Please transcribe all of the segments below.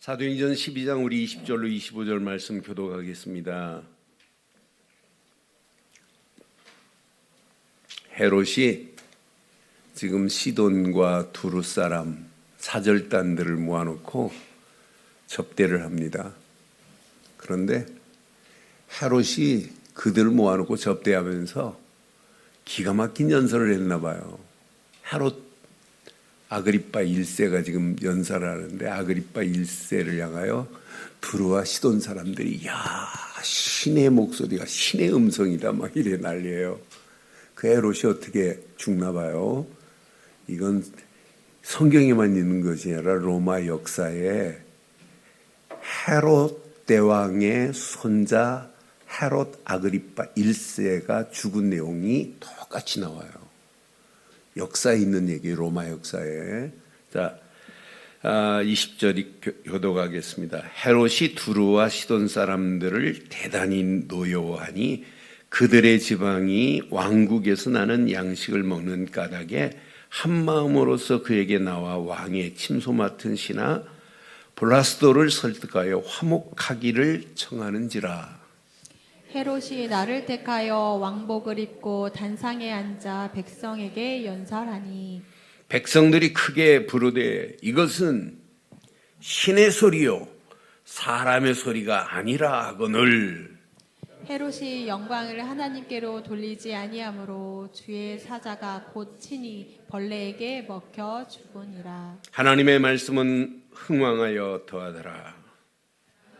사도행전 12장 우리 20절로 25절 말씀 교독하겠습니다. 헤롯이 지금 시돈과 두루 사람 사절단들을 모아놓고 접대를 합니다. 그런데 헤롯이 그들을 모아놓고 접대하면서 기가 막힌 연설을 했나 봐요. 헤롯 아그리빠 1세가 지금 연설을 하는데 아그리빠 1세를 향하여 두루와 시돈 사람들이 야 신의 목소리가 신의 음성이다 막 이래 난리예요. 그 헤롯이 어떻게 죽나 봐요. 이건 성경에만 있는 것이 아니라 로마 역사에 헤롯 대왕의 손자 헤롯 아그리빠 1세가 죽은 내용이 똑같이 나와요. 역사에 있는 얘기, 로마 역사에. 자, 20절이 교독하겠습니다. 헤롯이 두루와 시돈 사람들을 대단히 노여워하니 그들의 지방이 왕국에서 나는 양식을 먹는 까닭에 한 마음으로서 그에게 나와 왕의 침소 맡은 신하 블라스도를 설득하여 화목하기를 청하는지라. 헤롯이 나를 택하여 왕복을 입고 단상에 앉아 백성에게 연설하니 백성들이 크게 부르되 이것은 신의 소리요 사람의 소리가 아니라 하거늘. 헤롯이 영광을 하나님께로 돌리지 아니하므로 주의 사자가 곧 친히 벌레에게 먹혀 죽으니라. 하나님의 말씀은 흥왕하여 더하더라.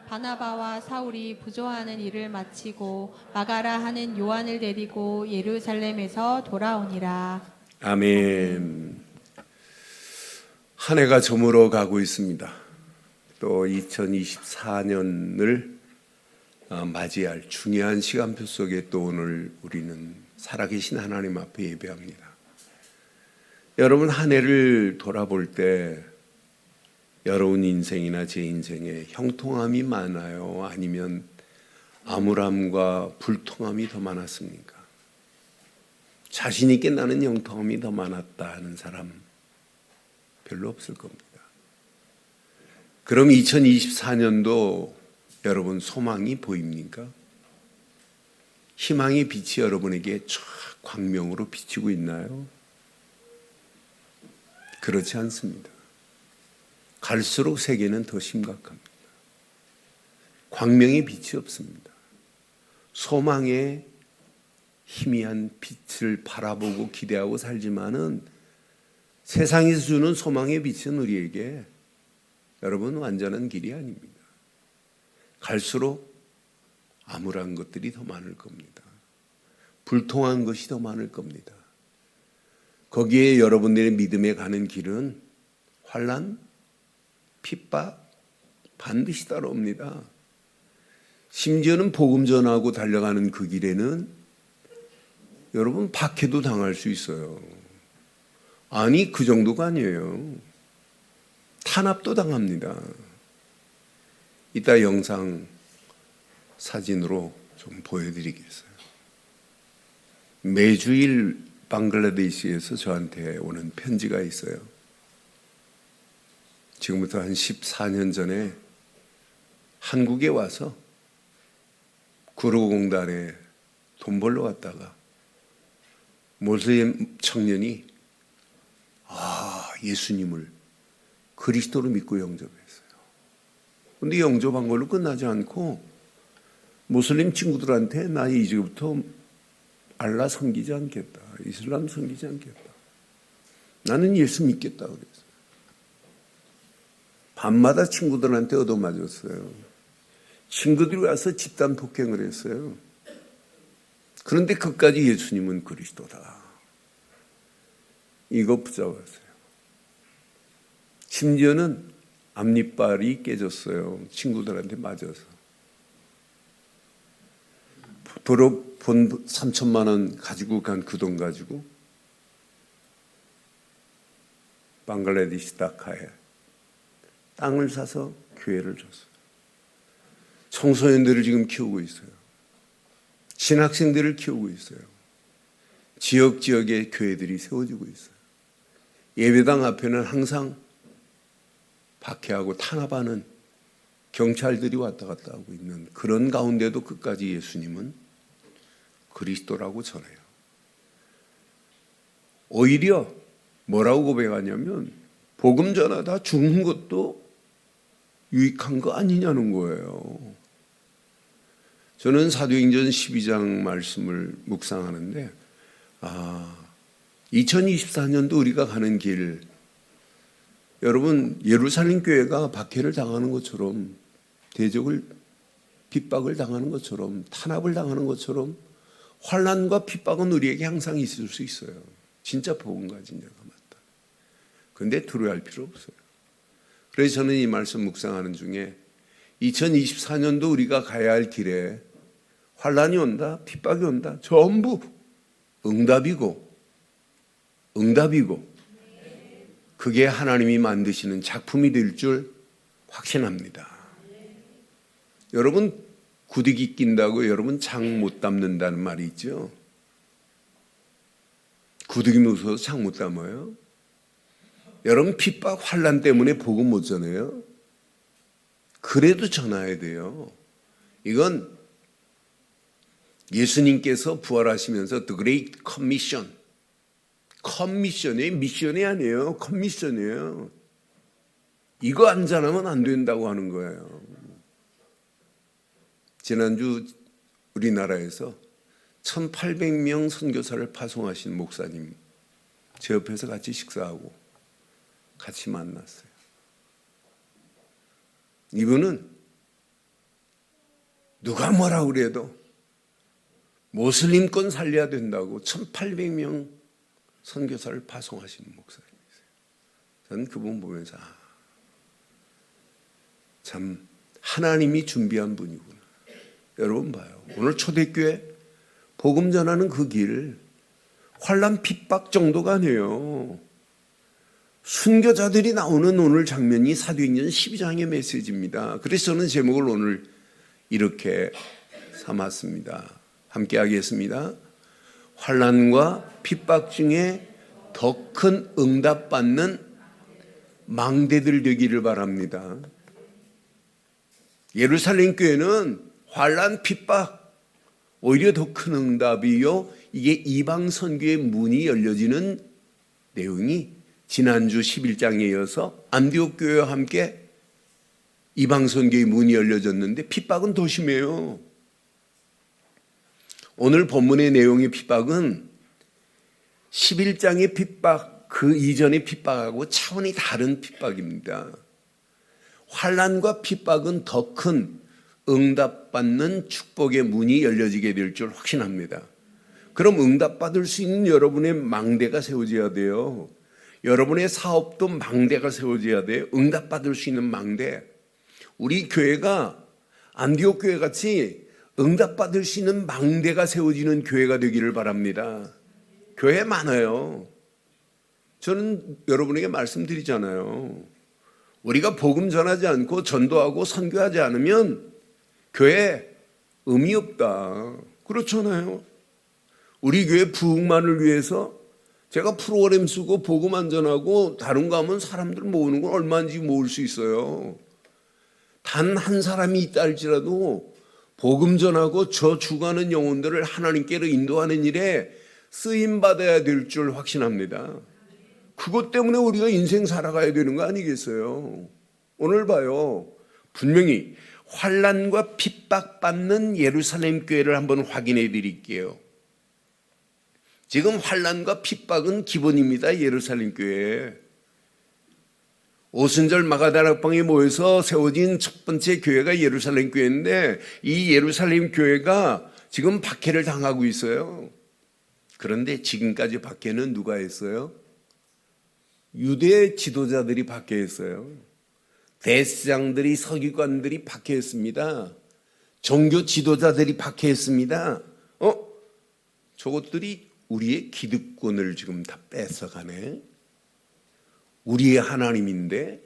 바나바와 사울이 부조하는 일을 마치고 마가라 하는 요한을 데리고 예루살렘에서 돌아오니라. 아멘. 한 해가 저물어 가고 있습니다. 또 2024년을 맞이할 중요한 시간표 속에 또 오늘 우리는 살아계신 하나님 앞에 예배합니다. 여러분 한 해를 돌아볼 때 여러분 인생이나 제 인생에 형통함이 많아요? 아니면 암울함과 불통함이 더 많았습니까? 자신 있게 나는 형통함이 더 많았다 하는 사람 별로 없을 겁니다. 그럼 2024년도 여러분 소망이 보입니까? 희망의 빛이 여러분에게 쫙 광명으로 비치고 있나요? 그렇지 않습니다. 갈수록 세계는 더 심각합니다. 광명의 빛이 없습니다. 소망의 희미한 빛을 바라보고 기대하고 살지만은 세상에서 주는 소망의 빛은 우리에게 여러분 완전한 길이 아닙니다. 갈수록 암울한 것들이 더 많을 겁니다. 불통한 것이 더 많을 겁니다. 거기에 여러분들의 믿음에 가는 길은 환난, 핍박 반드시 따라옵니다. 심지어는 복음 전하고 달려가는 그 길에는 여러분 박해도 당할 수 있어요. 아니 그 정도가 아니에요. 탄압도 당합니다. 이따 영상 사진으로 좀 보여드리겠어요. 매주일 방글라데시에서 저한테 오는 편지가 있어요. 지금부터 한 14년 전에 한국에 와서 구로공단에 돈 벌러 갔다가 모슬림 청년이 예수님을 그리스도로 믿고 영접했어요. 그런데 영접한 걸로 끝나지 않고 모슬림 친구들한테 나 이제부터 알라 섬기지 않겠다. 이슬람 섬기지 않겠다. 나는 예수 믿겠다 그랬어요. 밤마다 친구들한테 얻어맞았어요. 친구들이 와서 집단 폭행을 했어요. 그런데 그까지 예수님은 그리스도다. 이거 붙잡았어요. 심지어는 앞니빨이 깨졌어요. 친구들한테 맞아서. 도로 본 3천만 원 가지고 간 그 돈 가지고 방글라데시 다카에 땅을 사서 교회를 줬어요. 청소년들을 지금 키우고 있어요. 신학생들을 키우고 있어요. 지역에 교회들이 세워지고 있어요. 예배당 앞에는 항상 박해하고 탄압하는 경찰들이 왔다 갔다 하고 있는 그런 가운데도 끝까지 예수님은 그리스도라고 전해요. 오히려 뭐라고 고백하냐면 복음 전하다 죽는 것도 유익한 거 아니냐는 거예요. 저는 사도행전 12장 말씀을 묵상하는데 2024년도 우리가 가는 길, 여러분 예루살렘 교회가 박해를 당하는 것처럼, 대적을 핍박을 당하는 것처럼, 탄압을 당하는 것처럼 환난과 핍박은 우리에게 항상 있을 수 있어요. 진짜 복음 가진 자가 맞다. 그런데 두려워할 필요 없어요. 그래서 저는 이 말씀 묵상하는 중에 2024년도 우리가 가야 할 길에 환난이 온다, 핍박이 온다, 전부 응답이고 그게 하나님이 만드시는 작품이 될 줄 확신합니다. 여러분 구데기 낀다고 여러분 장 못 담는다는 말이 있죠. 구데기 무서워서 장 못 담아요. 여러분 핍박 환난 때문에 복음 못 전해요. 그래도 전해야 돼요. 이건 예수님께서 부활하시면서 The Great Commission, 커미션이 미션이 아니에요. 커미션이에요. 이거 안 전하면 안 된다고 하는 거예요. 지난주 우리나라에서 1800명 선교사를 파송하신 목사님 제 옆에서 같이 식사하고 같이 만났어요. 이분은 누가 뭐라 그래도 모슬림권 살려야 된다고 1800명 선교사를 파송하신 목사님이세요. 저는 그분 보면서 참 하나님이 준비한 분이구나. 여러분 봐요. 오늘 초대교회 복음 전하는 그 길, 환난 핍박 정도가 아니에요. 순교자들이 나오는 오늘 장면이 사도행전 12장의 메시지입니다. 그래서 저는 제목을 오늘 이렇게 삼았습니다. 함께 하겠습니다. 환난과 핍박 중에 더 큰 응답받는 망대들 되기를 바랍니다. 예루살렘 교회는 환난, 핍박, 오히려 더 큰 응답이요. 이게 이방 선교의 문이 열려지는 내용이 지난주 11장에 이어서 안디옥 교회와 함께 이방 선교의 문이 열려졌는데 핍박은 더 심해요. 오늘 본문의 내용의 핍박은 11장의 핍박, 그 이전의 핍박하고 차원이 다른 핍박입니다. 환난과 핍박은 더 큰 응답받는 축복의 문이 열려지게 될 줄 확신합니다. 그럼 응답받을 수 있는 여러분의 망대가 세워져야 돼요. 여러분의 사업도 망대가 세워져야 돼요. 응답받을 수 있는 망대. 우리 교회가 안디옥 교회 같이 응답받을 수 있는 망대가 세워지는 교회가 되기를 바랍니다. 교회 많아요. 저는 여러분에게 말씀드리잖아요. 우리가 복음 전하지 않고 전도하고 선교하지 않으면 교회 의미 없다. 그렇잖아요. 우리 교회 부흥만을 위해서 제가 프로그램 쓰고 복음 안전하고 다른 거 하면 사람들 모으는 건 얼마인지 모을 수 있어요. 단 한 사람이 있다 할지라도 복음 전하고 저 죽어가는 영혼들을 하나님께로 인도하는 일에 쓰임받아야 될 줄 확신합니다. 그것 때문에 우리가 인생 살아가야 되는 거 아니겠어요? 오늘 봐요. 분명히 환난과 핍박받는 예루살렘 교회를 한번 확인해 드릴게요. 지금 환난과 핍박은 기본입니다. 예루살렘 교회. 오순절 마가다락방에 모여서 세워진 첫 번째 교회가 예루살렘 교회인데 이 예루살렘 교회가 지금 박해를 당하고 있어요. 그런데 지금까지 박해는 누가 했어요? 유대 지도자들이 박해했어요. 대제사장들이, 서기관들이 박해했습니다. 종교 지도자들이 박해했습니다. 저것들이 우리의 기득권을 지금 다 뺏어가네. 우리의 하나님인데.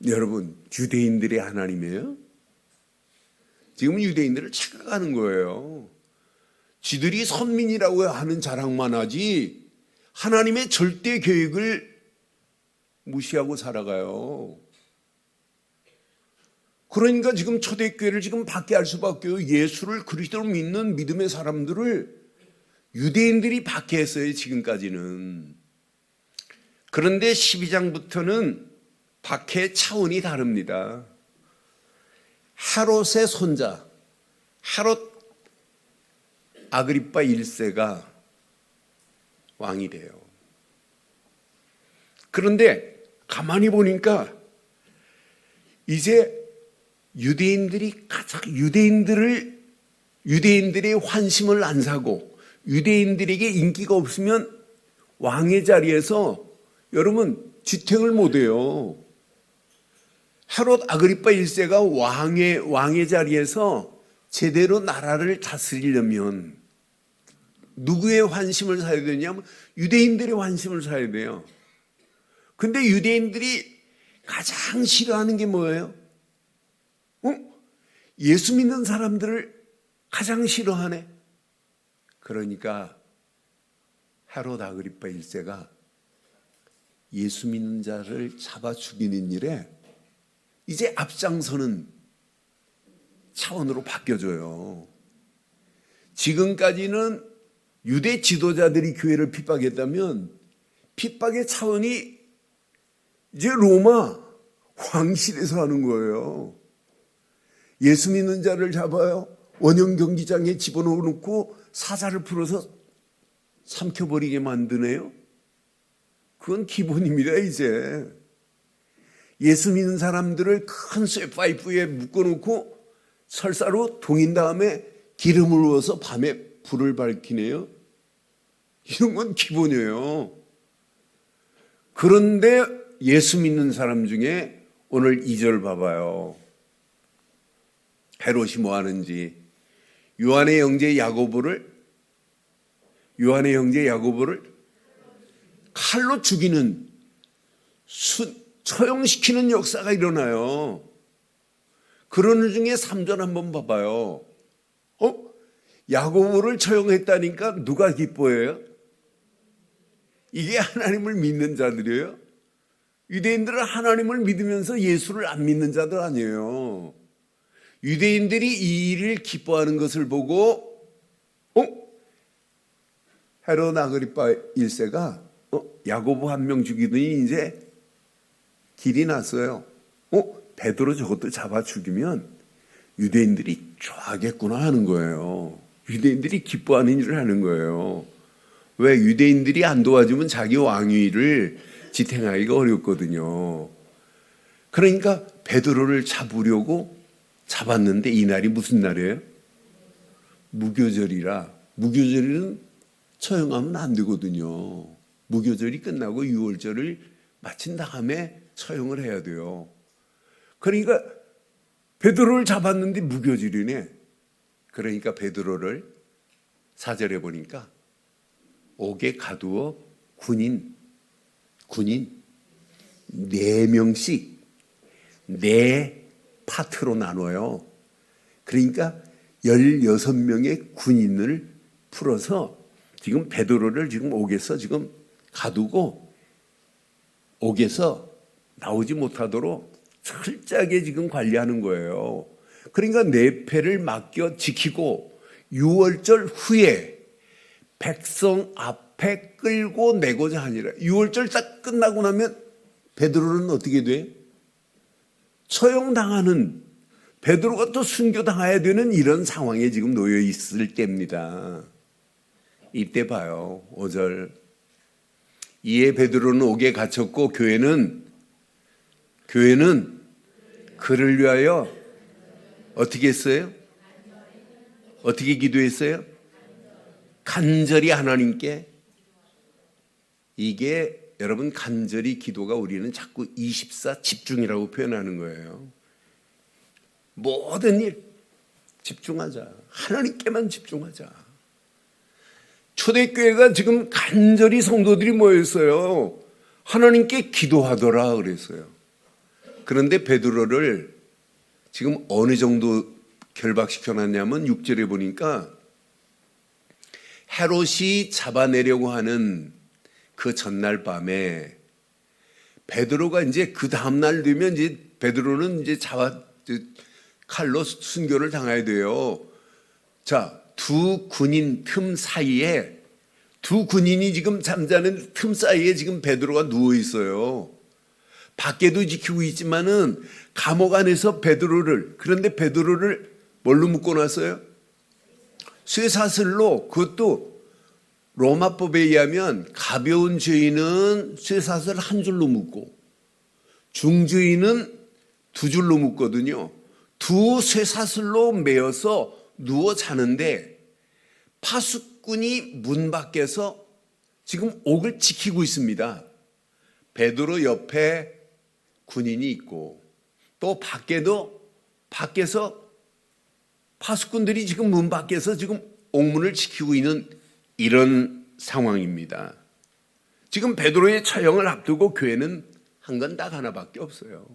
여러분, 유대인들의 하나님이에요? 지금 유대인들을 착각하는 거예요. 지들이 선민이라고 하는 자랑만 하지 하나님의 절대 계획을 무시하고 살아가요. 그러니까 지금 초대교회를 지금 박해할 수밖에 없어요. 예수를 그리스도로 믿는 믿음의 사람들을 유대인들이 박해했어요, 지금까지는. 그런데 12장부터는 박해 차원이 다릅니다. 헤롯의 손자, 헤롯 아그리빠 1세가 왕이 돼요. 그런데 가만히 보니까 이제 유대인들의 환심을 안 사고 유대인들에게 인기가 없으면 왕의 자리에서 여러분 지탱을 못 해요. 헤롯 아그리빠 1세가 왕의 자리에서 제대로 나라를 다스리려면 누구의 환심을 사야 되냐면 유대인들의 환심을 사야 돼요. 근데 유대인들이 가장 싫어하는 게 뭐예요? 예수 믿는 사람들을 가장 싫어하네. 그러니까 헤롯 아그리빠 1세가 예수 믿는 자를 잡아 죽이는 일에 이제 앞장서는 차원으로 바뀌어져요. 지금까지는 유대 지도자들이 교회를 핍박했다면 핍박의 차원이 이제 로마 왕실에서 하는 거예요. 예수 믿는 자를 잡아요. 원형 경기장에 집어넣어 놓고 사자를 풀어서 삼켜버리게 만드네요. 그건 기본입니다. 이제 예수 믿는 사람들을 큰 쇠파이프에 묶어놓고 설사로 동인 다음에 기름을 부어서 밤에 불을 밝히네요. 이런 건 기본이에요. 그런데 예수 믿는 사람 중에 오늘 2절 봐봐요. 헤롯이 뭐 하는지. 요한의 형제 야고보를 칼로 죽이는 처형시키는 역사가 일어나요. 그러는 중에 3절 한번 봐봐요. 야고보를 처형했다니까 누가 기뻐해요? 이게 하나님을 믿는 자들이에요. 유대인들은 하나님을 믿으면서 예수를 안 믿는 자들 아니에요. 유대인들이 이 일을 기뻐하는 것을 보고 헤롯 아그리빠 1세가 야고보 한 명 죽이더니 이제 길이 났어요. 베드로 저것도 잡아 죽이면 유대인들이 좋아하겠구나 하는 거예요. 유대인들이 기뻐하는 일을 하는 거예요. 왜? 유대인들이 안 도와주면 자기 왕위를 지탱하기가 어렵거든요. 그러니까 베드로를 잡으려고 잡았는데 이날이 무슨 날이에요? 무교절이라. 무교절은 처형하면 안 되거든요. 무교절이 끝나고 유월절을 마친 다음에 처형을 해야 돼요. 그러니까 베드로를 잡았는데 무교절이네. 그러니까 베드로를 4절에 보니까 옥에 가두어 군인 4명씩 4파트로 나눠요. 그러니까 16명의 군인을 풀어서 지금 베드로를 지금 옥에서 지금 가두고 옥에서 나오지 못하도록 철저하게 지금 관리하는 거예요. 그러니까 내패를 맡겨 지키고 6월절 후에 백성 앞에 끌고 내고자 하니라. 6월절 딱 끝나고 나면 베드로는 어떻게 돼? 처형당하는, 베드로가 또 순교당해야 되는 이런 상황에 지금 놓여 있을 때입니다. 이때 봐요. 5절. 이에 베드로는 옥에 갇혔고 교회는 그를 위하여 어떻게 했어요? 어떻게 기도했어요? 간절히 하나님께. 이게 여러분 간절히 기도가 우리는 자꾸 24 집중이라고 표현하는 거예요. 모든 일 집중하자. 하나님께만 집중하자. 초대교회가 지금 간절히 성도들이 모였어요. 하나님께 기도하더라 그랬어요. 그런데 베드로를 지금 어느 정도 결박시켜놨냐면 6절에 보니까 헤롯이 잡아내려고 하는 그 전날 밤에 베드로가 이제 그 다음날 되면 이제 베드로는 이제 칼로 순교를 당해야 돼요. 자, 두 군인 틈 사이에, 두 군인이 지금 잠자는 틈 사이에 지금 베드로가 누워 있어요. 밖에도 지키고 있지만은 감옥 안에서 그런데 베드로를 뭘로 묶어놨어요? 쇠사슬로. 그것도 로마법에 의하면 가벼운 죄인은 쇠사슬 한 줄로 묶고 중죄인은 두 줄로 묶거든요. 두 쇠사슬로 매어서 누워 자는데 파수꾼이 문 밖에서 지금 옥을 지키고 있습니다. 베드로 옆에 군인이 있고 또 밖에서 파수꾼들이 지금 문 밖에서 지금 옥문을 지키고 있는 이런 상황입니다. 지금 베드로의 처형을 앞두고 교회는 한 건 딱 하나밖에 없어요.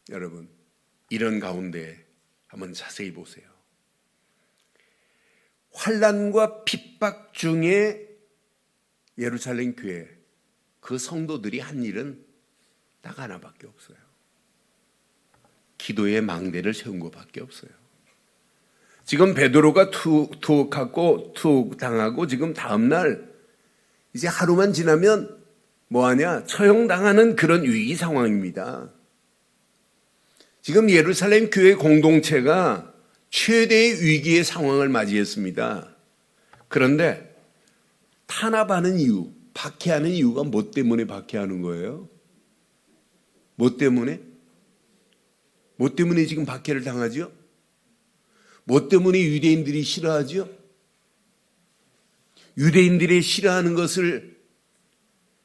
여러분, 이런 가운데 한번 자세히 보세요. 환난과 핍박 중에 예루살렘 교회 그 성도들이 한 일은 딱 하나밖에 없어요. 기도의 망대를 세운 것밖에 없어요. 지금 베드로가 투옥 당하고 지금 다음날 이제 하루만 지나면 뭐하냐? 처형당하는 그런 위기 상황입니다. 지금 예루살렘 교회 공동체가 최대의 위기의 상황을 맞이했습니다. 그런데 탄압하는 이유, 박해하는 이유가 뭐 때문에 박해하는 거예요? 뭐 때문에 지금 박해를 당하죠? 뭐 때문에 유대인들이 싫어하죠? 유대인들이 싫어하는 것을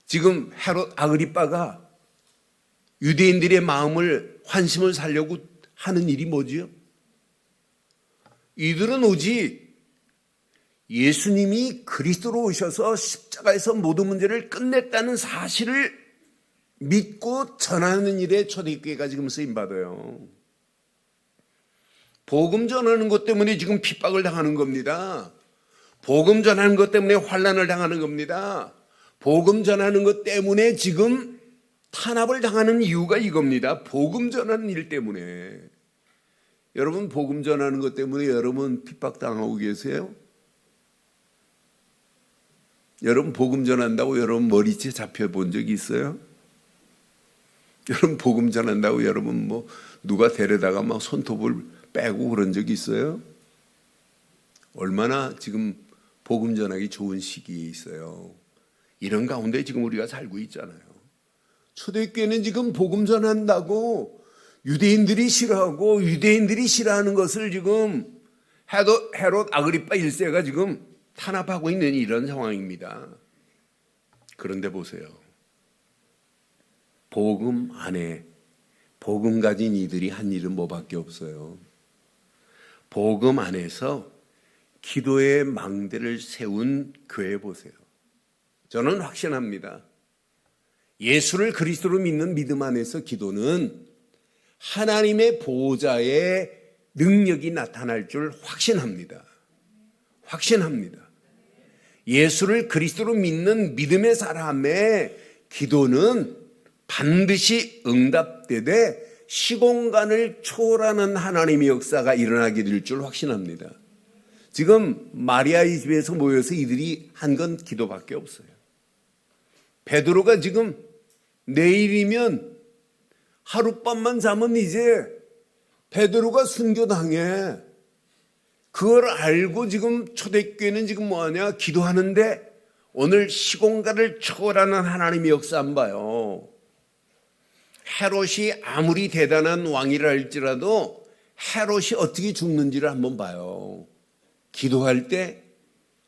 지금 헤롯 아그리빠가 유대인들의 마음을 환심을 살려고 하는 일이 뭐지요? 이들은 오직 예수님이 그리스도로 오셔서 십자가에서 모든 문제를 끝냈다는 사실을 믿고 전하는 일에 초대교회가 지금 쓰임받아요. 복음 전하는 것 때문에 지금 핍박을 당하는 겁니다. 복음 전하는 것 때문에 환난을 당하는 겁니다. 복음 전하는 것 때문에 지금 탄압을 당하는 이유가 이겁니다. 복음 전하는 일 때문에. 여러분, 복음 전하는 것 때문에 여러분 핍박당하고 계세요? 여러분 복음 전한다고 여러분 머리채 잡혀본 적이 있어요? 여러분 복음 전한다고 여러분 뭐 누가 데려다가 막 손톱을 빼고 그런 적이 있어요? 얼마나 지금 복음 전하기 좋은 시기에 있어요. 이런 가운데 지금 우리가 살고 있잖아요. 초대교회는 지금 복음 전한다고 유대인들이 싫어하고 유대인들이 싫어하는 것을 지금 헤롯 아그리빠 1세가 지금 탄압하고 있는 이런 상황입니다. 그런데 보세요. 복음 안에 복음 가진 이들이 한 일은 뭐밖에 없어요. 복음 안에서 기도의 망대를 세운 교회 보세요. 저는 확신합니다. 예수를 그리스도로 믿는 믿음 안에서 기도는 하나님의 보호자의 능력이 나타날 줄 확신합니다. 확신합니다. 예수를 그리스도로 믿는 믿음의 사람의 기도는 반드시 응답되되 시공간을 초월하는 하나님의 역사가 일어나게 될 줄 확신합니다. 지금 마리아의 집에서 모여서 이들이 한 건 기도밖에 없어요. 베드로가 지금 내일이면 하룻밤만 자면 이제 베드로가 순교당해. 그걸 알고 지금 초대교회는 지금 뭐하냐? 기도하는데 오늘 시공간을 초월하는 하나님의 역사 안 봐요. 헤롯이 아무리 대단한 왕이라 할지라도 헤롯이 어떻게 죽는지를 한번 봐요. 기도할 때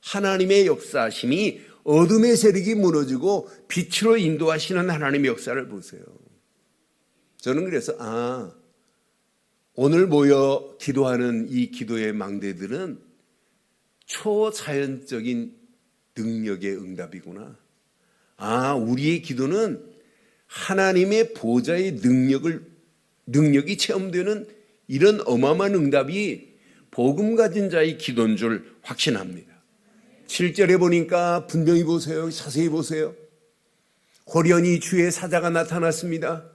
하나님의 역사심이 어둠의 세력이 무너지고 빛으로 인도하시는 하나님의 역사를 보세요. 저는 그래서 오늘 모여 기도하는 이 기도의 망대들은 초자연적인 능력의 응답이구나. 우리의 기도는 하나님의 보좌의 능력이 체험되는 이런 어마어마한 응답이 복음 가진 자의 기도인 줄 확신합니다. 7절에 보니까 분명히 보세요. 자세히 보세요. 호련히 주의 사자가 나타났습니다.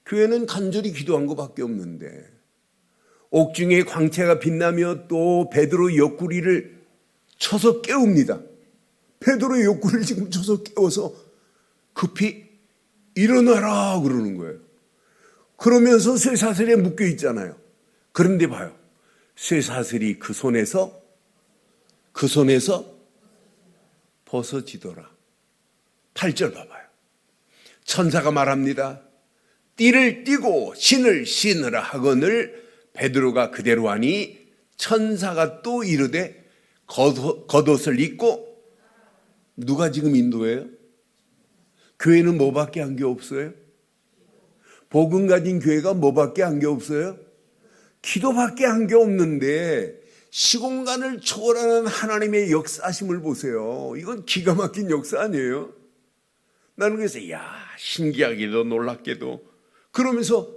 교회는 간절히 기도한 것밖에 없는데 옥중에 광채가 빛나며 또 베드로 옆구리를 쳐서 깨웁니다. 베드로의 옆구리를 지금 쳐서 깨워서 급히 일어나라 그러는 거예요. 그러면서 쇠사슬에 묶여 있잖아요. 그런데 봐요. 쇠사슬이 그 손에서 벗어지더라. 8절 봐봐요. 천사가 말합니다. 띠를 띠고 신을 신으라 하거늘 베드로가 그대로 하니 천사가 또 이르되 겉옷을 입고 누가 지금 인도해요? 교회는 뭐밖에 한 게 없어요? 복음 가진 교회가 뭐밖에 한 게 없어요? 기도밖에 한 게 없는데 시공간을 초월하는 하나님의 역사심을 보세요. 이건 기가 막힌 역사 아니에요? 나는 그래서 신기하게도 놀랍게도 그러면서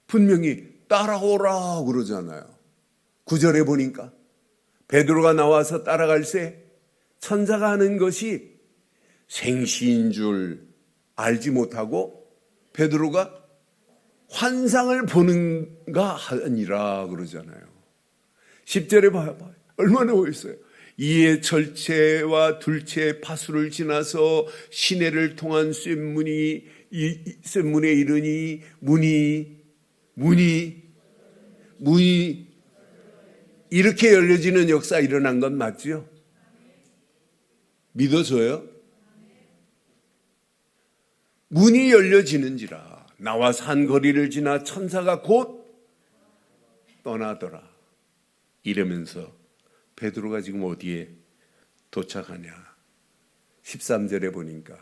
분명히 따라오라 그러잖아요. 9절에 보니까 베드로가 나와서 따라갈새 천사가 하는 것이 생시인 줄 알지 못하고 베드로가 환상을 보는가 하니라 그러잖아요. 10절에 봐요. 얼마나 멋있어요. 이에 철체와 둘째 파수를 지나서 시내를 통한 쇳문에 이르니 문이 이렇게 열려지는 역사 일어난 건 맞죠? 믿어져요? 문이 열려지는지라 나와 산 거리를 지나 천사가 곧 떠나더라. 이러면서 베드로가 지금 어디에 도착하냐? 13절에 보니까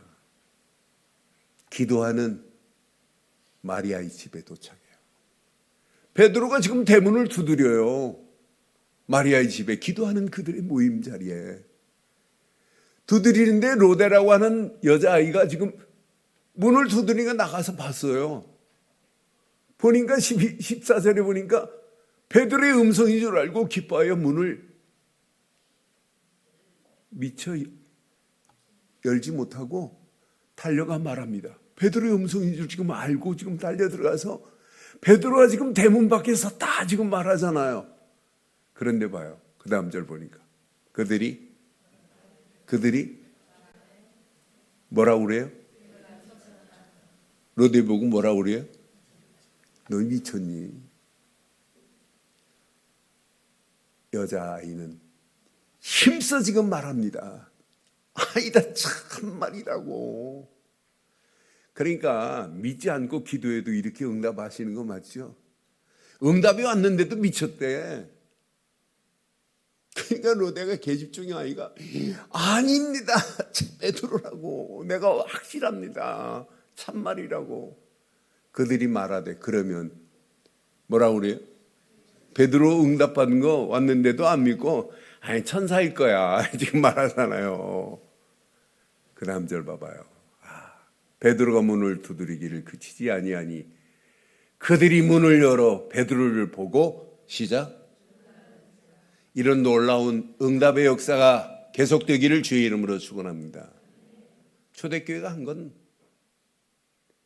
기도하는 마리아의 집에 도착해요. 베드로가 지금 대문을 두드려요. 마리아의 집에 기도하는 그들의 모임 자리에 두드리는데 로데라고 하는 여자아이가 지금 문을 두드리니까 나가서 봤어요. 보니까 14절에 보니까 베드로의 음성인 줄 알고 기뻐하여 문을 미처 열지 못하고 달려가 말합니다. 베드로의 음성인 줄 지금 알고 지금 달려 들어가서 베드로가 지금 대문 밖에서 다 지금 말하잖아요. 그런데 봐요. 그 다음 절 보니까 그들이 뭐라고 그래요? 로데 보고 뭐라고 그래요? 너 미쳤니? 여자아이는 힘써 지금 말합니다. 아이다 참말이라고. 그러니까 믿지 않고 기도해도 이렇게 응답하시는 거 맞죠? 응답이 왔는데도 미쳤대. 그러니까 로데가 계집종의 아이가 아닙니다. 베드로라고. 내가 확실합니다. 참말이라고. 그들이 말하되 그러면 뭐라고 그래요? 베드로 응답받은 거 왔는데도 안 믿고 아니 천사일 거야 지금 말하잖아요. 그 다음 절 봐봐요. 베드로가 문을 두드리기를 그치지 아니하니 그들이 문을 열어 베드로를 보고 시작. 이런 놀라운 응답의 역사가 계속되기를 주의 이름으로 축원합니다. 초대교회가 한 건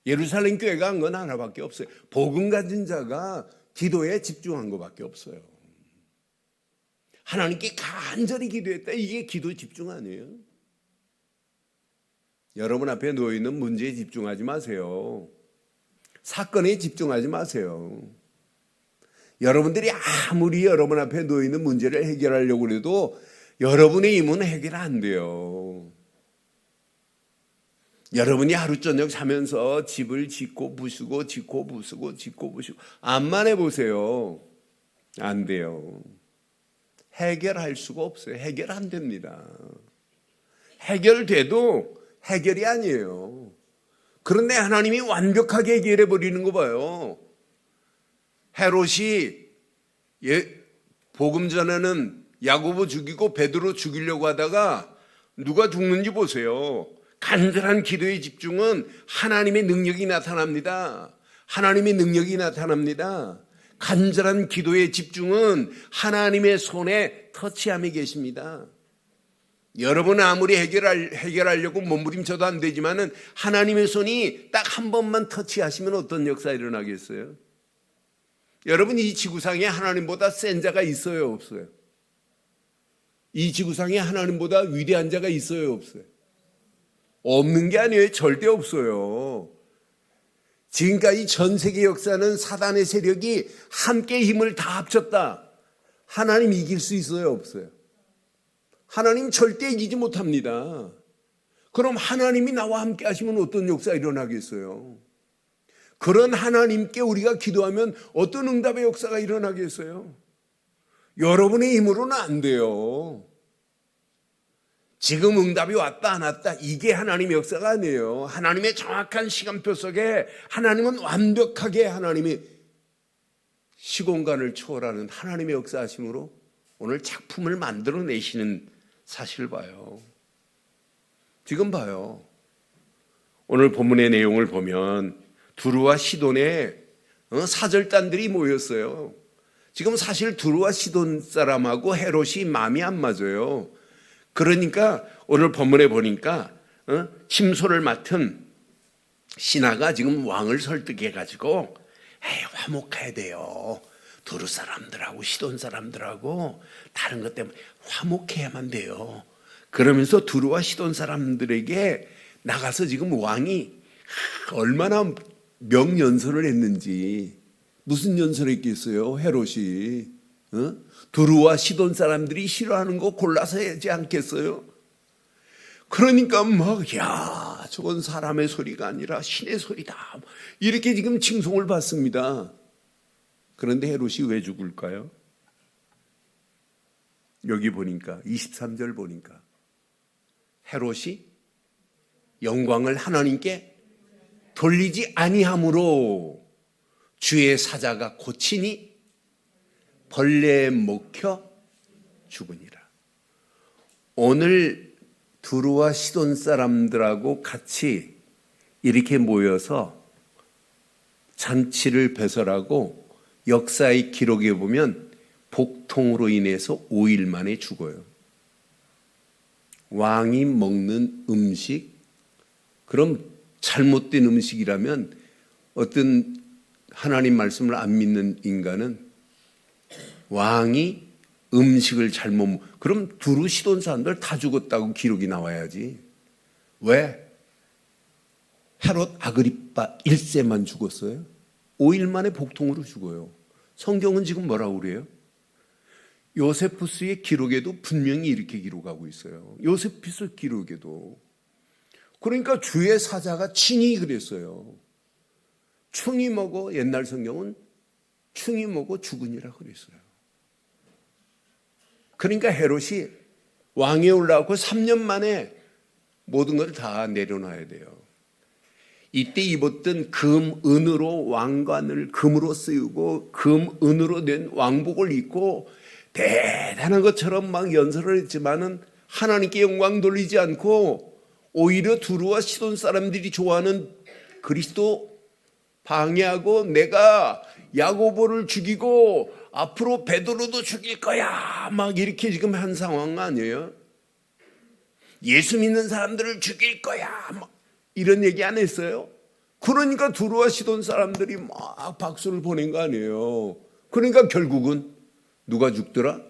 예루살렘 교회가 한 건 하나밖에 없어요. 복음 가진 자가 기도에 집중한 것밖에 없어요. 하나님께 간절히 기도했다. 이게 기도 집중 아니에요? 여러분 앞에 놓여있는 문제에 집중하지 마세요. 사건에 집중하지 마세요. 여러분들이 아무리 여러분 앞에 놓여있는 문제를 해결하려고 해도 여러분의 힘은 해결 안 돼요. 여러분이 하루 저녁 자면서 집을 짓고 부수고 짓고 부수고 짓고 부수고 암만 해보세요. 안 돼요. 해결할 수가 없어요. 해결 안 됩니다. 해결돼도 해결이 아니에요. 그런데 하나님이 완벽하게 해결해 버리는 거 봐요. 헤롯이 복음 전에는 야고보 죽이고 베드로 죽이려고 하다가 누가 죽는지 보세요. 간절한 기도의 집중은 하나님의 능력이 나타납니다. 하나님의 능력이 나타납니다. 간절한 기도의 집중은 하나님의 손에 터치함이 계십니다. 여러분은 아무리 해결하려고 몸부림쳐도 안 되지만은 하나님의 손이 딱 한 번만 터치하시면 어떤 역사 일어나겠어요? 여러분, 이 지구상에 하나님보다 센 자가 있어요, 없어요? 이 지구상에 하나님보다 위대한 자가 있어요, 없어요? 없는 게 아니에요. 절대 없어요. 지금까지 전 세계 역사는 사단의 세력이 함께 힘을 다 합쳤다. 하나님 이길 수 있어요, 없어요? 하나님 절대 이기지 못합니다. 그럼 하나님이 나와 함께 하시면 어떤 역사 일어나겠어요? 그런 하나님께 우리가 기도하면 어떤 응답의 역사가 일어나겠어요? 여러분의 힘으로는 안 돼요. 지금 응답이 왔다 안 왔다 이게 하나님의 역사가 아니에요. 하나님의 정확한 시간표 속에 하나님은 완벽하게 하나님의 시공간을 초월하는 하나님의 역사하심으로 오늘 작품을 만들어내시는 사실을 봐요. 지금 봐요. 오늘 본문의 내용을 보면 두루와 시돈의 사절단들이 모였어요. 지금 사실 두루와 시돈 사람하고 헤롯이 마음이 안 맞아요. 그러니까 오늘 본문에 보니까 침소를 맡은 신하가 지금 왕을 설득해가지고 화목해야 돼요. 두루 사람들하고 시돈 사람들하고 다른 것 때문에 화목해야만 돼요. 그러면서 두루와 시돈 사람들에게 나가서 지금 왕이 얼마나 명연설을 했는지, 무슨 연설을 했겠어요? 헤롯이 두루와 시돈 사람들이 싫어하는 거 골라서 하지 않겠어요? 그러니까 야, 저건 사람의 소리가 아니라 신의 소리다, 이렇게 지금 칭송을 받습니다. 그런데 헤롯이 왜 죽을까요? 여기 보니까 23절 보니까 헤롯이 영광을 하나님께 돌리지 아니함으로 주의 사자가 고치니 벌레에 먹혀 죽으니라. 오늘 두루와 시돈 사람들하고 같이 이렇게 모여서 잔치를 배설하고 역사의 기록에 보면 복통으로 인해서 5일 만에 죽어요. 왕이 먹는 음식, 그럼 잘못된 음식이라면 어떤 하나님 말씀을 안 믿는 인간은 왕이 음식을 잘못 그럼 두루 시돈 사람들 다 죽었다고 기록이 나와야지. 왜? 헤롯 아그리빠 1세만 죽었어요? 5일 만에 복통으로 죽어요. 성경은 지금 뭐라고 그래요? 요세푸스의 기록에도 분명히 이렇게 기록하고 있어요. 요세푸스 기록에도. 그러니까 주의 사자가 친히 그랬어요. 충이 먹어, 옛날 성경은 충이 먹어 죽으니라 그랬어요. 그러니까 헤롯이 왕에 올라가고 3년 만에 모든 걸 다 내려놔야 돼요. 이때 입었던 금, 은으로 왕관을 금으로 쓰고 금, 은으로 된 왕복을 입고 대단한 것처럼 막 연설을 했지만은 하나님께 영광 돌리지 않고 오히려 두루와 시돈 사람들이 좋아하는 그리스도 방해하고 내가 야고보를 죽이고 앞으로 베드로도 죽일 거야 막 이렇게 지금 한 상황 아니에요? 예수 믿는 사람들을 죽일 거야 막 이런 얘기 안 했어요? 그러니까 두루와 시돈 사람들이 막 박수를 보낸 거 아니에요? 그러니까 결국은 누가 죽더라?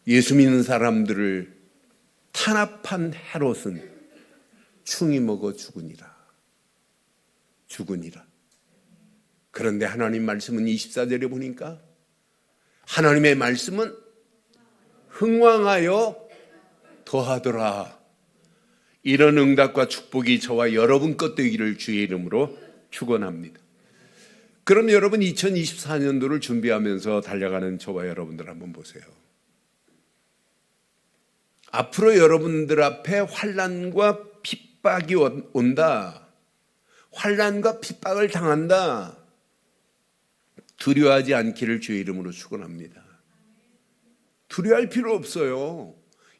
예수 믿는 사람들을 탄압한 헤롯은 충이 먹어 죽으니라. 죽으니라. 그런데 하나님 말씀은 24절에 보니까 하나님의 말씀은 흥왕하여 더하더라. 이런 응답과 축복이 저와 여러분 것 되기를 주의 이름으로 축원합니다. 그럼 여러분 2024년도를 준비하면서 달려가는 저와 여러분들 한번 보세요. 앞으로 여러분들 앞에 환난과 핍박이 온다. 환난과 핍박을 당한다. 두려워하지 않기를 주의 이름으로 축원합니다. 두려워할 필요 없어요.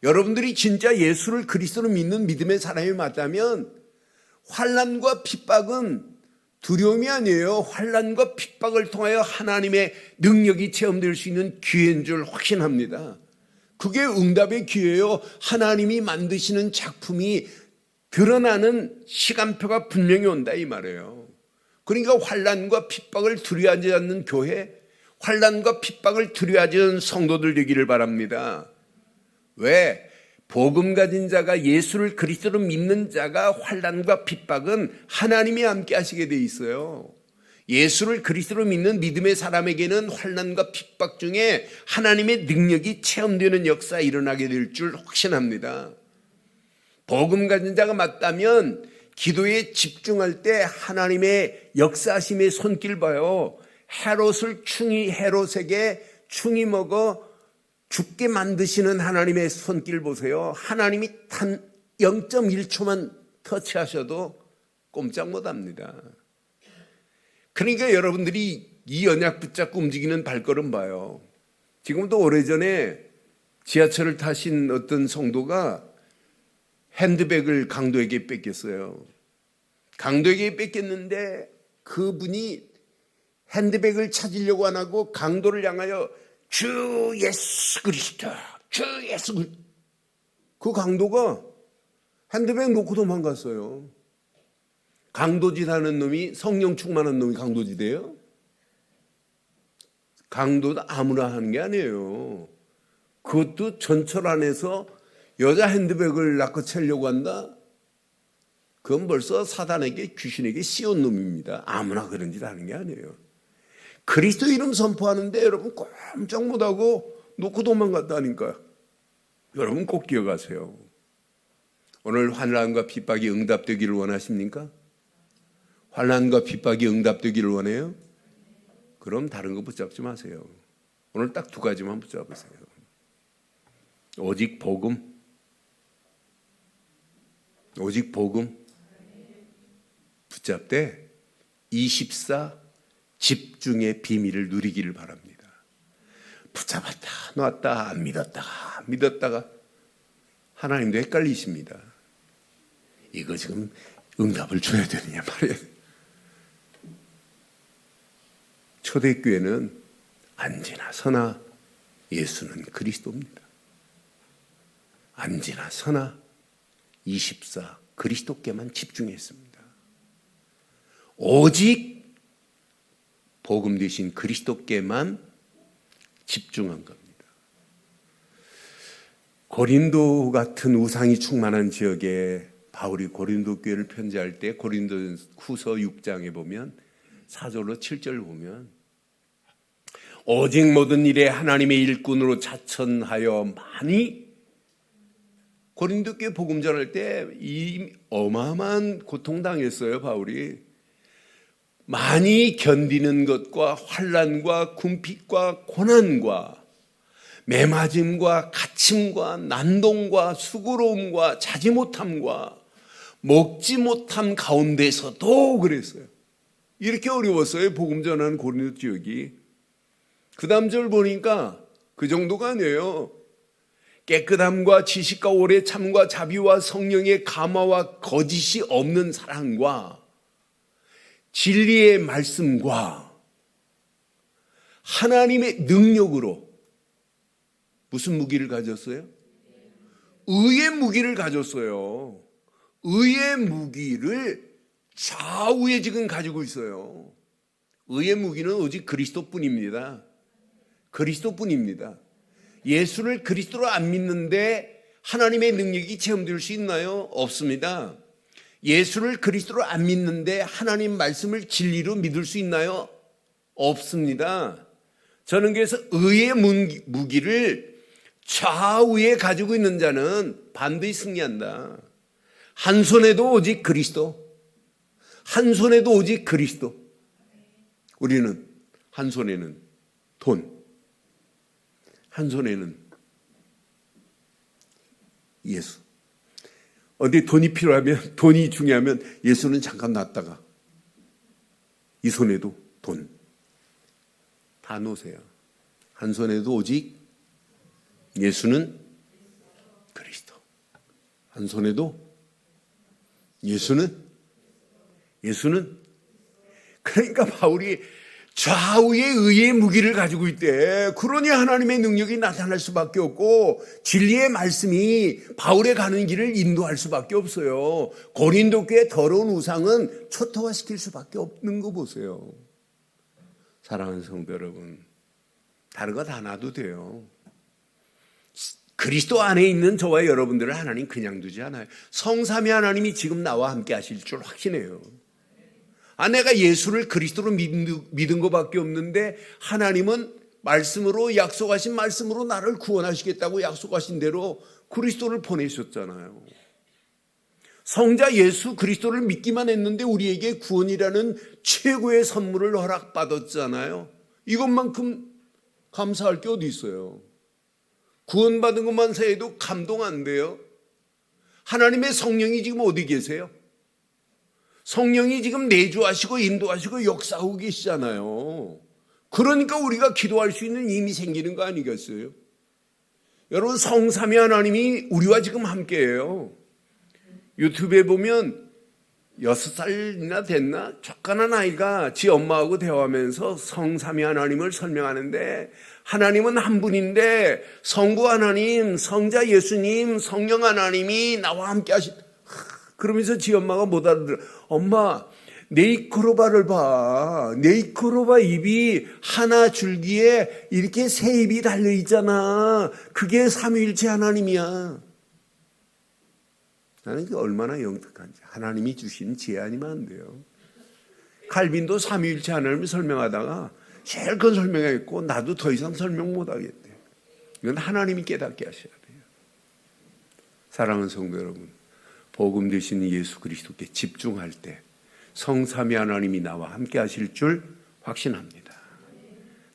여러분들이 진짜 예수를 그리스도로 믿는 믿음의 사람이 맞다면 환난과 핍박은 두려움이 아니에요. 환난과 핍박을 통하여 하나님의 능력이 체험될 수 있는 기회인 줄 확신합니다. 그게 응답의 기회예요. 하나님이 만드시는 작품이 드러나는 시간표가 분명히 온다 이 말이에요. 그러니까 환난과 핍박을 두려워하지 않는 교회, 환난과 핍박을 두려워하지 않는 성도들 되기를 바랍니다. 왜? 복음 가진 자가, 예수를 그리스도로 믿는 자가 환난과 핍박은 하나님이 함께 하시게 돼 있어요. 예수를 그리스도로 믿는 믿음의 사람에게는 환난과 핍박 중에 하나님의 능력이 체험되는 역사가 일어나게 될 줄 확신합니다. 복음 가진 자가 맞다면 기도에 집중할 때 하나님의 역사하심의 손길 봐요. 헤롯에게 충이 먹어 죽게 만드시는 하나님의 손길 보세요. 하나님이 단 0.1초만 터치하셔도 꼼짝 못합니다. 그러니까 여러분들이 이 언약 붙잡고 움직이는 발걸음 봐요. 지금도 오래전에 지하철을 타신 어떤 성도가 핸드백을 강도에게 뺏겼어요. 강도에게 뺏겼는데 그분이 핸드백을 찾으려고 안 하고 강도를 향하여 주 예수 그리스도, 주 예수 그리스도. 그 강도가 핸드백 놓고 도망갔어요. 강도짓 하는 놈이, 성령 충만한 놈이 강도짓이에요? 강도도 아무나 하는 게 아니에요. 그것도 전철 안에서 여자 핸드백을 낚아채려고 한다? 그건 벌써 사단에게, 귀신에게 씌운 놈입니다. 아무나 그런 짓 하는 게 아니에요. 그리스도 이름 선포하는데 여러분 꼼짝 못하고 놓고 도망갔다니까요. 여러분 꼭 기억하세요. 오늘 환난과 핍박이 응답되기를 원하십니까? 환난과 핍박이 응답되기를 원해요? 그럼 다른 거 붙잡지 마세요. 오늘 딱 두 가지만 붙잡으세요. 오직 복음, 오직 복음 붙잡되 24 집중의 비밀을 누리기를 바랍니다. 붙잡았다 놨다 믿었다가 하나님도 헷갈리십니다. 이거 지금 응답을 줘야 되느냐 말이에요. 초대교회는 안지나 서나 예수는 그리스도입니다. 안지나 서나 24 그리스도께만 집중했습니다. 오직 복음 되신 그리스도께만 집중한 겁니다. 고린도 같은 우상이 충만한 지역에 바울이 고린도 교회를 편지할 때 고린도 후서 6장에 보면 4절로 7절 보면 오직 모든 일에 하나님의 일꾼으로 자천하여 많이, 고린도 교회 복음 전할 때 이 어마어마한 고통당했어요. 바울이 많이 견디는 것과 환난과 궁핍과 고난과 매맞음과 갇힘과 난동과 수고로움과 자지 못함과 먹지 못함 가운데서도 그랬어요. 이렇게 어려웠어요. 복음 전하는 고린도 지역이. 그 다음 절 보니까 그 정도가 아니에요. 깨끗함과 지식과 오래 참과 자비와 성령의 감화와 거짓이 없는 사랑과 진리의 말씀과 하나님의 능력으로 무슨 무기를 가졌어요? 의의 무기를 가졌어요. 의의 무기를 좌우에 지금 가지고 있어요. 의의 무기는 오직 그리스도뿐입니다. 그리스도뿐입니다. 예수를 그리스도로 안 믿는데 하나님의 능력이 체험될 수 있나요? 없습니다. 예수를 그리스도로 안 믿는데 하나님 말씀을 진리로 믿을 수 있나요? 없습니다. 저는 그래서 의의 무기를 좌우에 가지고 있는 자는 반드시 승리한다. 한 손에도 오직 그리스도, 한 손에도 오직 그리스도. 우리는 한 손에는 돈, 한 손에는 예수. 어디 돈이 필요하면, 돈이 중요하면 예수는 잠깐 놨다가 이 손에도 돈 다 놓으세요. 한 손에도 오직 예수는 그리스도, 한 손에도 예수는 그러니까 바울이 좌우의 의의 무기를 가지고 있대. 그러니 하나님의 능력이 나타날 수밖에 없고 진리의 말씀이 바울의 가는 길을 인도할 수밖에 없어요. 고린도 교회 더러운 우상은 초토화시킬 수밖에 없는 거 보세요. 사랑하는 성도 여러분, 다른 거 다 놔도 돼요. 그리스도 안에 있는 저와 여러분들을 하나님 그냥 두지 않아요. 성삼위 하나님이 지금 나와 함께 하실 줄 확신해요. 내가 예수를 그리스도로 믿은 것밖에 없는데 하나님은 말씀으로, 약속하신 말씀으로 나를 구원하시겠다고 약속하신 대로 그리스도를 보내셨잖아요. 성자 예수 그리스도를 믿기만 했는데 우리에게 구원이라는 최고의 선물을 허락받았잖아요. 이것만큼 감사할 게 어디 있어요. 구원받은 것만 해도 감동 안 돼요? 하나님의 성령이 지금 어디 계세요? 성령이 지금 내주하시고 인도하시고 역사하고 계시잖아요. 그러니까 우리가 기도할 수 있는 힘이 생기는 거 아니겠어요? 여러분, 성삼위 하나님이 우리와 지금 함께해요. 유튜브에 보면 6살이나 됐나? 조그만한 아이가 지 엄마하고 대화하면서 성삼위 하나님을 설명하는데, 하나님은 한 분인데 성부 하나님, 성자 예수님, 성령 하나님이 나와 함께 그러면서 지 엄마가 못 알아들어. 엄마, 네이크로바를 봐. 네이크로바 입이 하나 줄기에 이렇게 세 입이 달려 있잖아. 그게 삼위일체 하나님이야. 나는 그게 얼마나 영특한지. 하나님이 주신 지혜 아니면 안 돼요. 칼빈도 삼위일체 하나님을 설명하다가 제일 큰 설명했고 나도 더 이상 설명 못하겠대. 이건 하나님이 깨닫게 하셔야 돼요. 사랑하는 성도 여러분, 복음 되신 예수 그리스도께 집중할 때 성삼위 하나님이 나와 함께 하실 줄 확신합니다.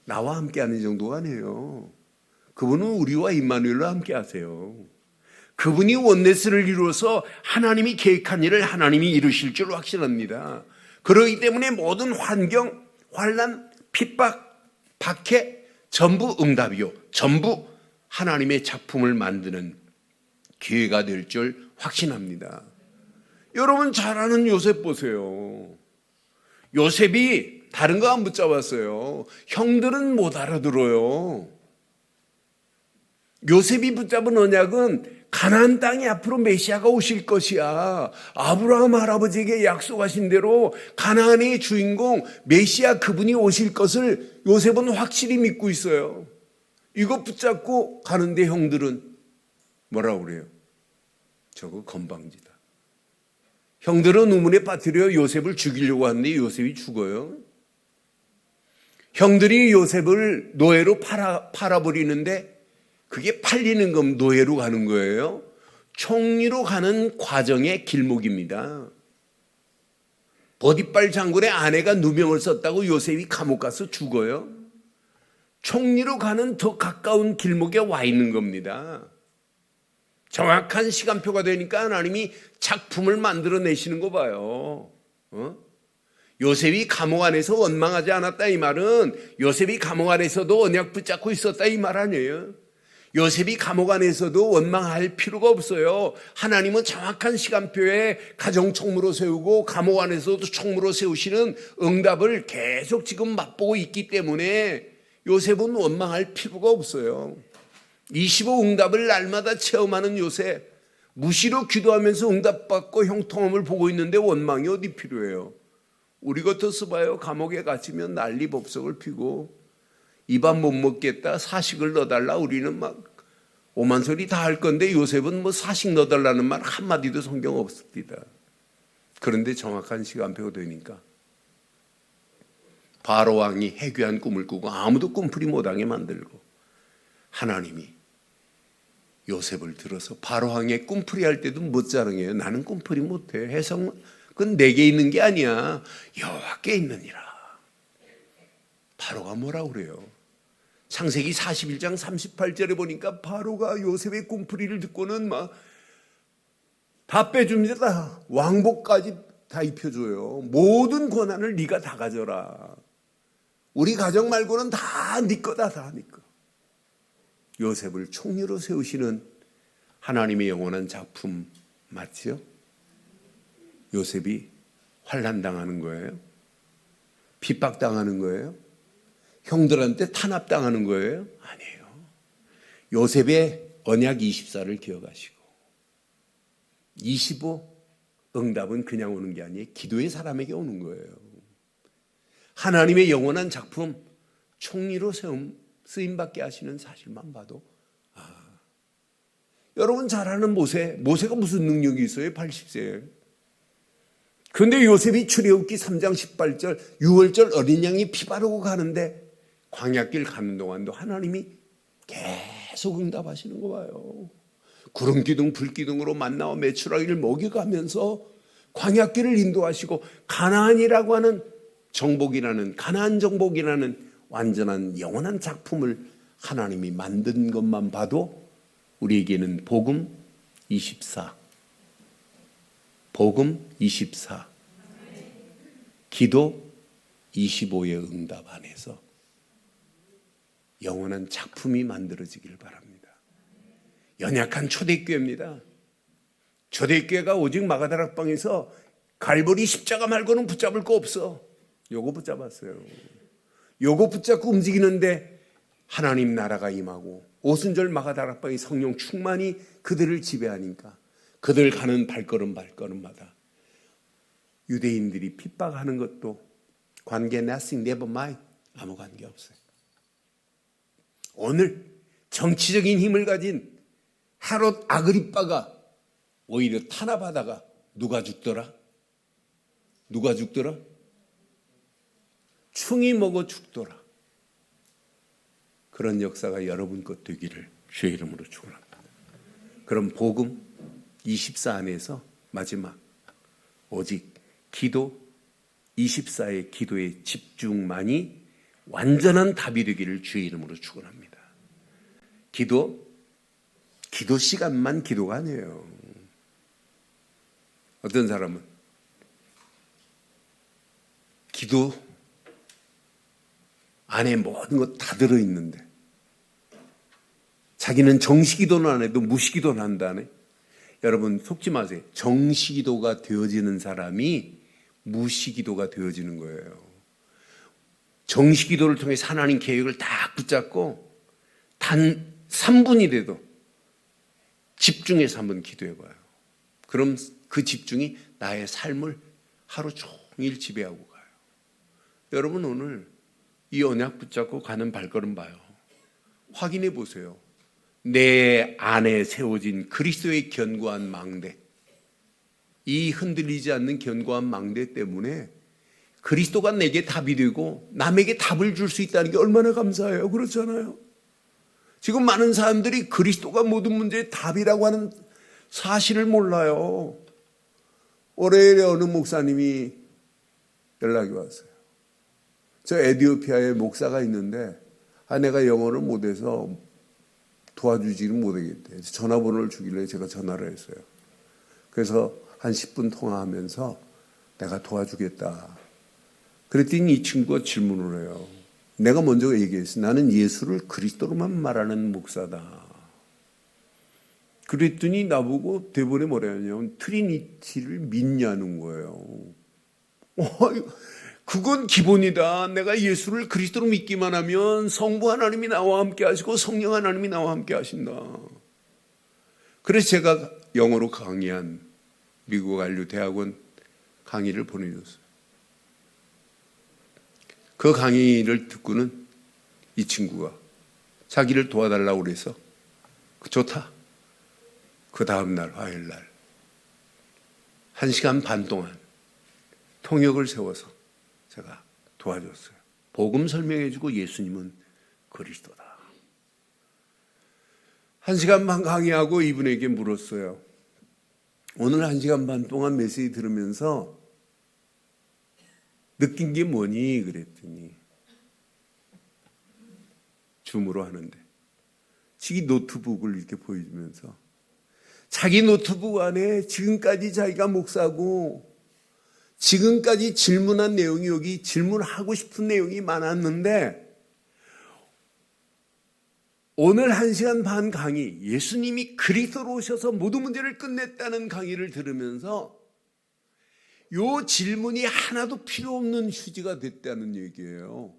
나와 함께 하는 정도가 아니에요. 그분은 우리와 임마누엘로 함께 하세요. 그분이 원네스를 이루어서 하나님이 계획한 일을 하나님이 이루실 줄 확신합니다. 그렇기 때문에 모든 환경, 환난, 핍박, 박해 전부 응답이요, 전부 하나님의 작품을 만드는 기회가 될 줄 확신합니다. 여러분 잘 아는 요셉 보세요. 요셉이 다른 거 안 붙잡았어요. 형들은 못 알아들어요. 요셉이 붙잡은 언약은 가나안 땅에 앞으로 메시아가 오실 것이야. 아브라함 할아버지에게 약속하신 대로 가나안의 주인공 메시아 그분이 오실 것을 요셉은 확실히 믿고 있어요. 이거 붙잡고 가는데 형들은 뭐라고 그래요? 저거 건방지다. 형들은 우물에 빠뜨려 요셉을 죽이려고 하는데 요셉이 죽어요. 형들이 요셉을 노예로 팔아버리는데 그게 팔리는 건 노예로 가는 거예요. 총리로 가는 과정의 길목입니다. 보디발 장군의 아내가 누명을 썼다고 요셉이 감옥 가서 죽어요. 총리로 가는 더 가까운 길목에 와 있는 겁니다. 정확한 시간표가 되니까 하나님이 작품을 만들어내시는 거 봐요. 요셉이 감옥 안에서 원망하지 않았다 이 말은 요셉이 감옥 안에서도 언약 붙잡고 있었다 이 말 아니에요. 요셉이 감옥 안에서도 원망할 필요가 없어요. 하나님은 정확한 시간표에 가정 총무로 세우고 감옥 안에서도 총무로 세우시는 응답을 계속 지금 맛보고 있기 때문에 요셉은 원망할 필요가 없어요. 25 응답을 날마다 체험하는 요셉, 무시로 기도하면서 응답받고 형통함을 보고 있는데 원망이 어디 필요해요? 우리 같아서 봐요. 감옥에 갇히면 난리 법석을 피고 이 밥 못 먹겠다, 사식을 넣어달라, 우리는 막 오만 소리 다 할 건데 요셉은 뭐 사식 넣어달라는 말 한마디도 성경 없습니다. 그런데 정확한 시간표가 되니까 바로 왕이 해괴한 꿈을 꾸고 아무도 꿈풀이 못하게 만들고 하나님이 요셉을 들어서 바로 왕의 꿈풀이 할 때도 못 자랑해요. 나는 꿈풀이 못해. 해석 그건 내게 있는 게 아니야. 여호와께 있느니라. 바로가 뭐라고 그래요? 창세기 41장 38절에 보니까 바로가 요셉의 꿈풀이를 듣고는 막 다 빼줍니다. 왕복까지 다 입혀줘요. 모든 권한을 네가 다 가져라. 우리 가정 말고는 다 네 거다. 다 네 거. 요셉을 총리로 세우시는 하나님의 영원한 작품 맞죠? 요셉이 환난당하는 거예요? 핍박당하는 거예요? 형들한테 탄압당하는 거예요? 아니에요. 요셉의 언약 24를 기억하시고 25 응답은 그냥 오는 게 아니에요. 기도의 사람에게 오는 거예요. 하나님의 영원한 작품 총리로 쓰임받게 하시는 사실만 봐도 여러분 잘 아는 모세가 무슨 능력이 있어요? 80세에. 그런데 요셉이 출애굽기 3장 18절 6월절 어린 양이 피 바르고 가는데 광야길 가는 동안도 하나님이 계속 응답하시는 거 봐요. 구름기둥 불기둥으로 만나와 메추라기를 먹여가면서 광야길을 인도하시고 가나안이라고 하는 정복이라는 가나안 정복이라는 완전한 영원한 작품을 하나님이 만든 것만 봐도 우리에게는 복음 24 기도 25의 응답 안에서 영원한 작품이 만들어지길 바랍니다. 연약한 초대교회입니다. 초대교회가 오직 마가다락방에서 갈보리 십자가 말고는 붙잡을 거 없어. 요거 붙잡았어요. 요거 붙잡고 움직이는데 하나님 나라가 임하고 오순절 마가다락방의 성령 충만이 그들을 지배하니까 그들 가는 발걸음마다 유대인들이 핍박하는 것도 관계 nothing, never mind, 아무 관계 없어요. 오늘 정치적인 힘을 가진 헤롯 아그리빠가 오히려 탄압하다가 누가 죽더라? 충이 먹어 죽더라. 그런 역사가 여러분 것 되기를 주의 이름으로 축원합니다. 그럼 복음 24 안에서 마지막 오직 기도 24의 기도의 집중만이 완전한 답이 되기를 주의 이름으로 축원합니다. 기도 시간만 기도가 아니에요. 어떤 사람은 기도 안에 모든 것 다 들어있는데 자기는 정시기도는 안 해도 무시기도는 한다네. 여러분 속지 마세요. 정시기도가 되어지는 사람이 무시기도가 되어지는 거예요. 정시기도를 통해서 하나님 계획을 딱 붙잡고 단 3분이라도 집중해서 한번 기도해봐요. 그럼 그 집중이 나의 삶을 하루 종일 지배하고 가요. 여러분 오늘 이 언약 붙잡고 가는 발걸음 봐요. 확인해 보세요. 내 안에 세워진 그리스도의 견고한 망대, 이 흔들리지 않는 견고한 망대 때문에 그리스도가 내게 답이 되고 남에게 답을 줄 수 있다는 게 얼마나 감사해요. 그렇잖아요. 지금 많은 사람들이 그리스도가 모든 문제의 답이라고 하는 사실을 몰라요. 월요일에 어느 목사님이 연락이 왔어요. 저 에티오피아에 목사가 있는데 내가 영어를 못해서 도와주지를 못하겠대. 전화번호를 주길래 제가 전화를 했어요. 그래서 한 10분 통화하면서 내가 도와주겠다. 그랬더니 이 친구가 질문을 해요. 내가 먼저 얘기했어요. 나는 예수를 그리스도로만 말하는 목사다. 그랬더니 나보고 대본에 뭐라 하냐면 트리니티를 믿냐는 거예요. 그건 기본이다. 내가 예수를 그리스도로 믿기만 하면 성부 하나님이 나와 함께 하시고 성령 하나님이 나와 함께 하신다. 그래서 제가 영어로 강의한 미국 안류 대학원 강의를 보내줬어요. 그 강의를 듣고는 이 친구가 자기를 도와달라고 그래서 좋다. 그 다음날 화요일날 1시간 반 동안 통역을 세워서 제가 도와줬어요. 복음 설명해주고 예수님은 그리스도다. 1시간 반 강의하고 이분에게 물었어요. 오늘 1시간 반 동안 메시지 들으면서 느낀 게 뭐니? 그랬더니 줌으로 하는데 자기 노트북을 이렇게 보여주면서 자기 노트북 안에 지금까지 자기가 목사고 지금까지 질문한 내용이 여기 질문하고 싶은 내용이 많았는데 오늘 1시간 반 강의, 예수님이 그리스도로 오셔서 모든 문제를 끝냈다는 강의를 들으면서 요 질문이 하나도 필요 없는 휴지가 됐다는 얘기예요.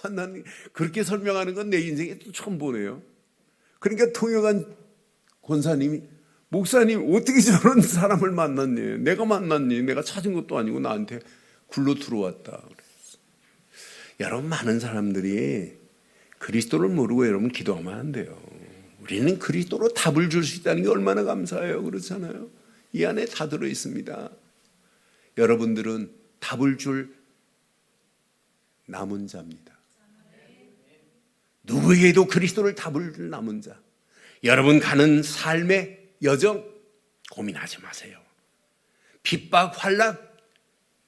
난 그렇게 설명하는 건 내 인생에 또 처음 보네요. 그러니까 통역한 권사님이 목사님 어떻게 저런 사람을 만났니? 내가 만났니? 내가 찾은 것도 아니고 나한테 굴러 들어왔다. 그랬어. 여러분 많은 사람들이 그리스도를 모르고 여러분 기도하면 안 돼요. 우리는 그리스도로 답을 줄 수 있다는 게 얼마나 감사해요. 그렇잖아요. 이 안에 다 들어 있습니다. 여러분들은 답을 줄 남은 자입니다. 누구에게도 그리스도를 답을 줄 남은 자. 여러분 가는 삶의 여정 고민하지 마세요. 핍박, 환난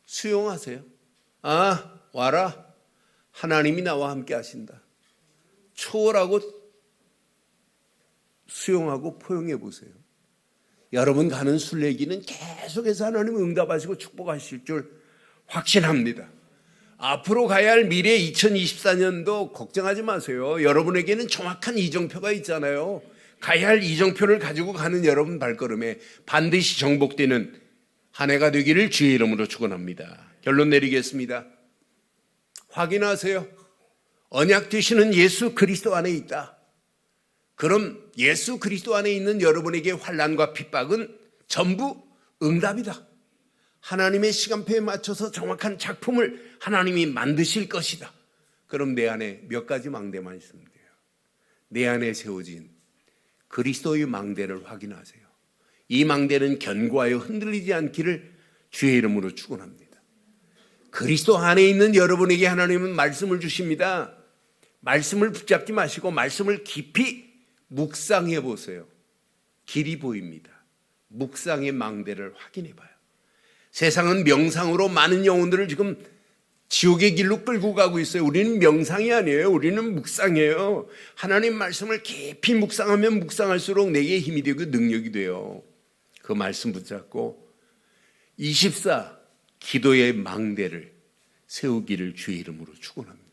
수용하세요. 아, 와라. 하나님이 나와 함께 하신다. 초월하고 수용하고 포용해 보세요. 여러분 가는 순례길은 계속해서 하나님은 응답하시고 축복하실 줄 확신합니다. 앞으로 가야 할 미래 2024년도 걱정하지 마세요. 여러분에게는 정확한 이정표가 있잖아요. 가야 할 이정표를 가지고 가는 여러분 발걸음에 반드시 정복되는 한 해가 되기를 주의 이름으로 축원합니다. 결론 내리겠습니다. 확인하세요. 언약 되시는 예수 그리스도 안에 있다. 그럼 예수 그리스도 안에 있는 여러분에게 환난과 핍박은 전부 응답이다. 하나님의 시간표에 맞춰서 정확한 작품을 하나님이 만드실 것이다. 그럼 내 안에 몇 가지 망대만 있으면 돼요. 내 안에 세워진 그리스도의 망대를 확인하세요. 이 망대는 견고하여 흔들리지 않기를 주의 이름으로 축원합니다. 그리스도 안에 있는 여러분에게 하나님은 말씀을 주십니다. 말씀을 붙잡지 마시고 말씀을 깊이 묵상해 보세요. 길이 보입니다. 묵상의 망대를 확인해 봐요. 세상은 명상으로 많은 영혼들을 지금 지옥의 길로 끌고 가고 있어요. 우리는 명상이 아니에요. 우리는 묵상이에요. 하나님 말씀을 깊이 묵상하면 묵상할수록 내게 힘이 되고 능력이 돼요. 그 말씀 붙잡고 24 기도의 망대를 세우기를 주의 이름으로 축원합니다.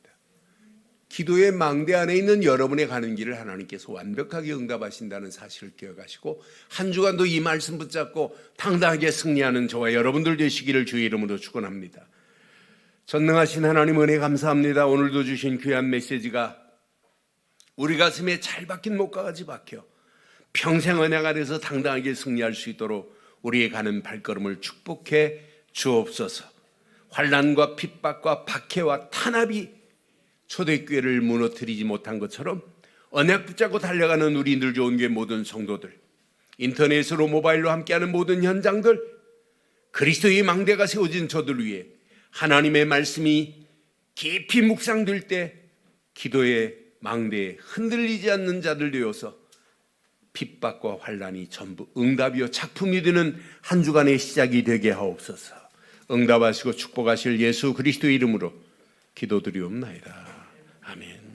기도의 망대 안에 있는 여러분의 가는 길을 하나님께서 완벽하게 응답하신다는 사실을 기억하시고 한 주간도 이 말씀 붙잡고 당당하게 승리하는 저와 여러분들 되시기를 주의 이름으로 축원합니다. 전능하신 하나님 은혜 감사합니다. 오늘도 주신 귀한 메시지가 우리 가슴에 잘 박힌 목과 같이 박혀 평생 언약 안에서 당당하게 승리할 수 있도록 우리의 가는 발걸음을 축복해 주옵소서. 환난과 핍박과 박해와 탄압이 초대교회를 무너뜨리지 못한 것처럼 언약 붙잡고 달려가는 우리 늘 좋은 교회 모든 성도들, 인터넷으로 모바일로 함께하는 모든 현장들, 그리스도의 망대가 세워진 저들 위해 하나님의 말씀이 깊이 묵상될 때 기도의 망대에 흔들리지 않는 자들 되어서 핍박과 환난이 전부 응답이요 작품이 되는 한 주간의 시작이 되게 하옵소서. 응답하시고 축복하실 예수 그리스도의 이름으로 기도드리옵나이다. 아멘.